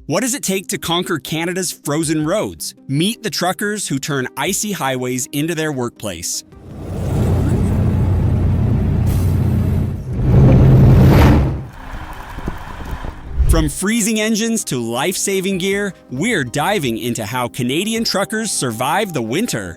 What does it take to conquer Canada's frozen roads? Meet the truckers who turn icy highways into their workplace. From freezing engines to life-saving gear, we're diving into how Canadian truckers survive the winter.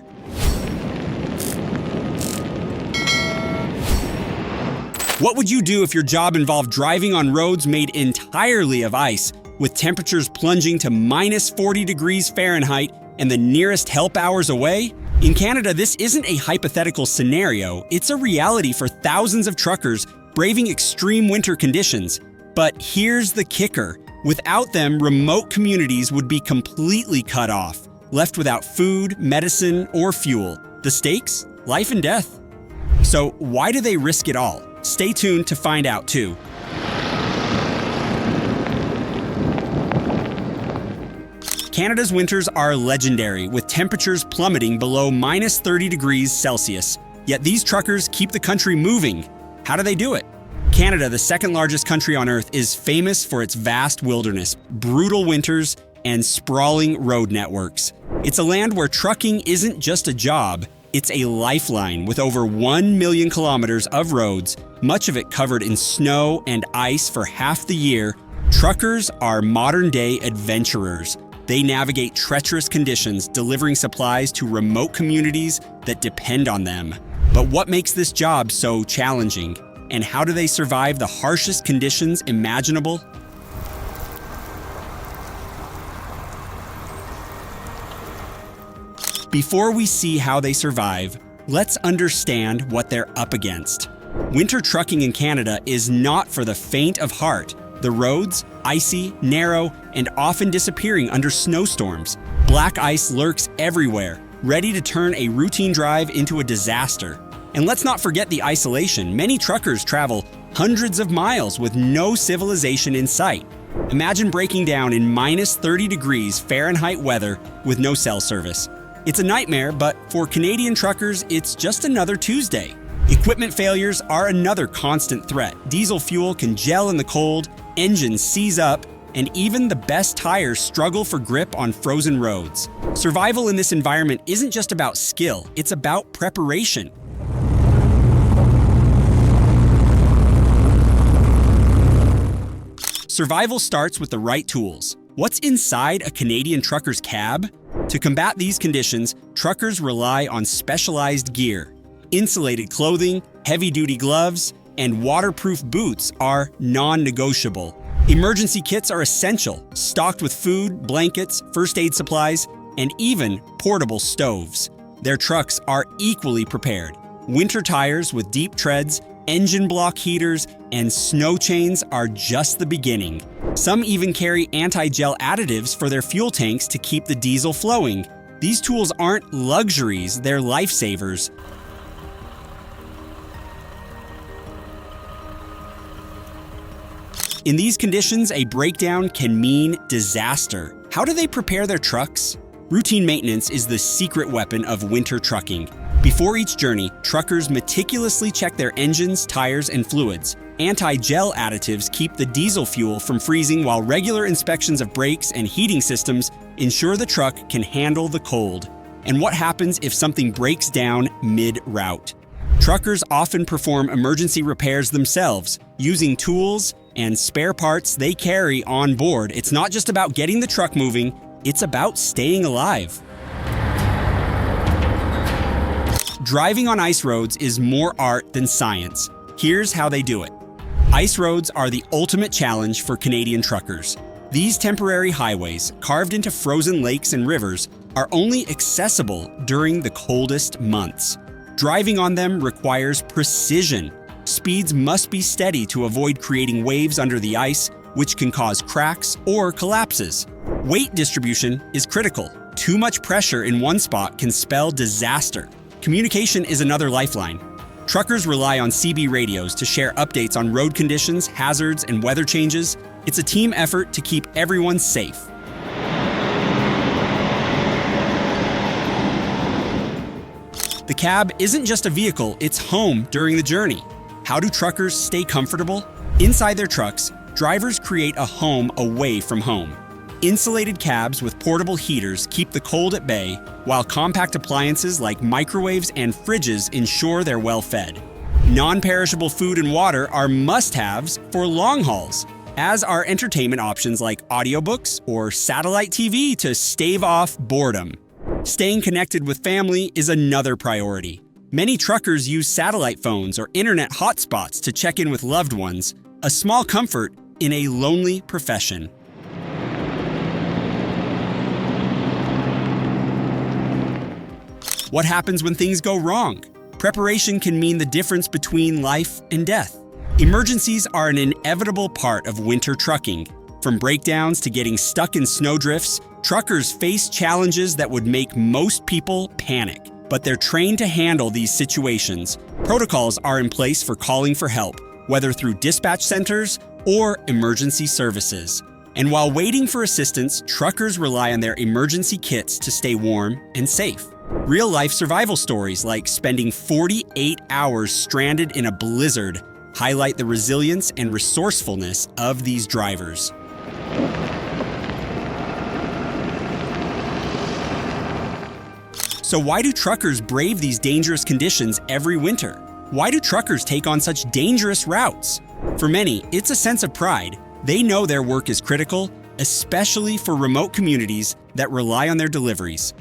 What would you do if your job involved driving on roads made entirely of ice, with temperatures plunging to minus 40 degrees Fahrenheit and the nearest help hours away? In Canada, this isn't a hypothetical scenario, it's a reality for thousands of truckers braving extreme winter conditions. But here's the kicker. Without them, remote communities would be completely cut off, left without food, medicine, or fuel. The stakes? Life and death. So why do they risk it all? Stay tuned to find out too. Canada's winters are legendary, with temperatures plummeting below minus 30 degrees Celsius. Yet these truckers keep the country moving. How do they do it? Canada, the second largest country on Earth, is famous for its vast wilderness, brutal winters, and sprawling road networks. It's a land where trucking isn't just a job, it's a lifeline with over 1 million kilometers of roads, much of it covered in snow and ice for half the year. Truckers are modern-day adventurers. They navigate treacherous conditions, delivering supplies to remote communities that depend on them. But what makes this job so challenging? And how do they survive the harshest conditions imaginable? Before we see how they survive, let's understand what they're up against. Winter trucking in Canada is not for the faint of heart. The roads, icy, narrow, and often disappearing under snowstorms. Black ice lurks everywhere, ready to turn a routine drive into a disaster. And let's not forget the isolation. Many truckers travel hundreds of miles with no civilization in sight. Imagine breaking down in minus 30 degrees Fahrenheit weather with no cell service. It's a nightmare, but for Canadian truckers, it's just another Tuesday. Equipment failures are another constant threat. Diesel fuel can gel in the cold, engines seize up, and even the best tires struggle for grip on frozen roads. Survival in this environment isn't just about skill, it's about preparation. Survival starts with the right tools. What's inside a Canadian trucker's cab? To combat these conditions, truckers rely on specialized gear. Insulated clothing, heavy-duty gloves, and waterproof boots are non-negotiable. Emergency kits are essential, stocked with food, blankets, first aid supplies, and even portable stoves. Their trucks are equally prepared. Winter tires with deep treads, engine block heaters, and snow chains are just the beginning. Some even carry anti-gel additives for their fuel tanks to keep the diesel flowing. These tools aren't luxuries, they're lifesavers. In these conditions, a breakdown can mean disaster. How do they prepare their trucks? Routine maintenance is the secret weapon of winter trucking. Before each journey, truckers meticulously check their engines, tires, and fluids. Anti-gel additives keep the diesel fuel from freezing, while regular inspections of brakes and heating systems ensure the truck can handle the cold. And what happens if something breaks down mid-route? Truckers often perform emergency repairs themselves, using tools and spare parts they carry on board. It's not just about getting the truck moving, it's about staying alive. Driving on ice roads is more art than science. Here's how they do it. Ice roads are the ultimate challenge for Canadian truckers. These temporary highways, carved into frozen lakes and rivers, are only accessible during the coldest months. Driving on them requires precision. Speeds must be steady to avoid creating waves under the ice, which can cause cracks or collapses. Weight distribution is critical. Too much pressure in one spot can spell disaster. Communication is another lifeline. Truckers rely on CB radios to share updates on road conditions, hazards, and weather changes. It's a team effort to keep everyone safe. The cab isn't just a vehicle, it's home during the journey. How do truckers stay comfortable? Inside their trucks, drivers create a home away from home. Insulated cabs with portable heaters keep the cold at bay, while compact appliances like microwaves and fridges ensure they're well fed. Non-perishable food and water are must-haves for long hauls, as are entertainment options like audiobooks or satellite TV to stave off boredom. Staying connected with family is another priority. Many truckers use satellite phones or internet hotspots to check in with loved ones, a small comfort in a lonely profession. What happens when things go wrong? Preparation can mean the difference between life and death. Emergencies are an inevitable part of winter trucking. From breakdowns to getting stuck in snowdrifts, truckers face challenges that would make most people panic. But they're trained to handle these situations. Protocols are in place for calling for help, whether through dispatch centers or emergency services. And while waiting for assistance, truckers rely on their emergency kits to stay warm and safe. Real-life survival stories like spending 48 hours stranded in a blizzard highlight the resilience and resourcefulness of these drivers. So why do truckers brave these dangerous conditions every winter? Why do truckers take on such dangerous routes? For many, it's a sense of pride. They know their work is critical, especially for remote communities that rely on their deliveries.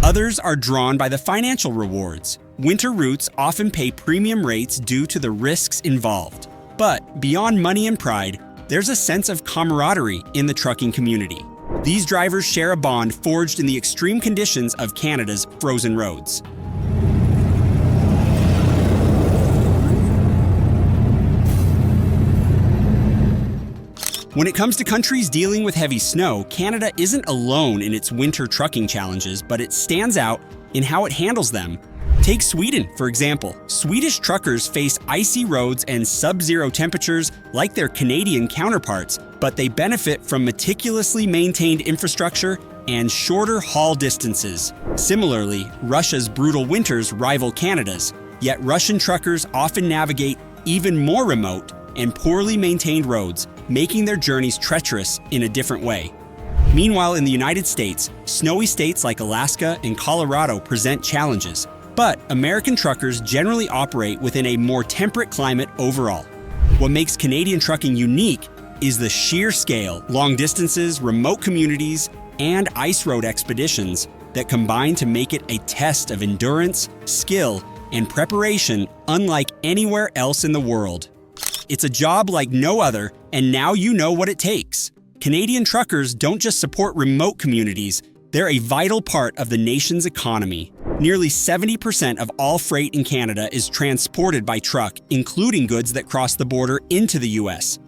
Others are drawn by the financial rewards. Winter routes often pay premium rates due to the risks involved. But beyond money and pride, there's a sense of camaraderie in the trucking community. These drivers share a bond forged in the extreme conditions of Canada's frozen roads. When it comes to countries dealing with heavy snow, Canada isn't alone in its winter trucking challenges, but it stands out in how it handles them. Take Sweden, for example. Swedish truckers face icy roads and sub-zero temperatures like their Canadian counterparts, but they benefit from meticulously maintained infrastructure and shorter haul distances. Similarly, Russia's brutal winters rival Canada's, yet Russian truckers often navigate even more remote and poorly maintained roads, making their journeys treacherous in a different way. Meanwhile, in the United States, snowy states like Alaska and Colorado present challenges, but American truckers generally operate within a more temperate climate overall. What makes Canadian trucking unique is the sheer scale, long distances, remote communities, and ice road expeditions that combine to make it a test of endurance, skill, and preparation unlike anywhere else in the world. It's a job like no other, and now you know what it takes. Canadian truckers don't just support remote communities, they're a vital part of the nation's economy. Nearly 70% of all freight in Canada is transported by truck, including goods that cross the border into the US.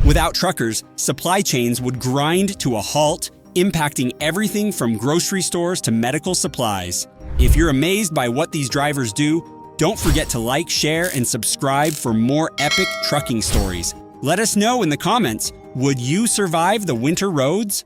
Without truckers, supply chains would grind to a halt, impacting everything from grocery stores to medical supplies. If you're amazed by what these drivers do, don't forget to like, share, and subscribe for more epic trucking stories. Let us know in the comments, would you survive the winter roads?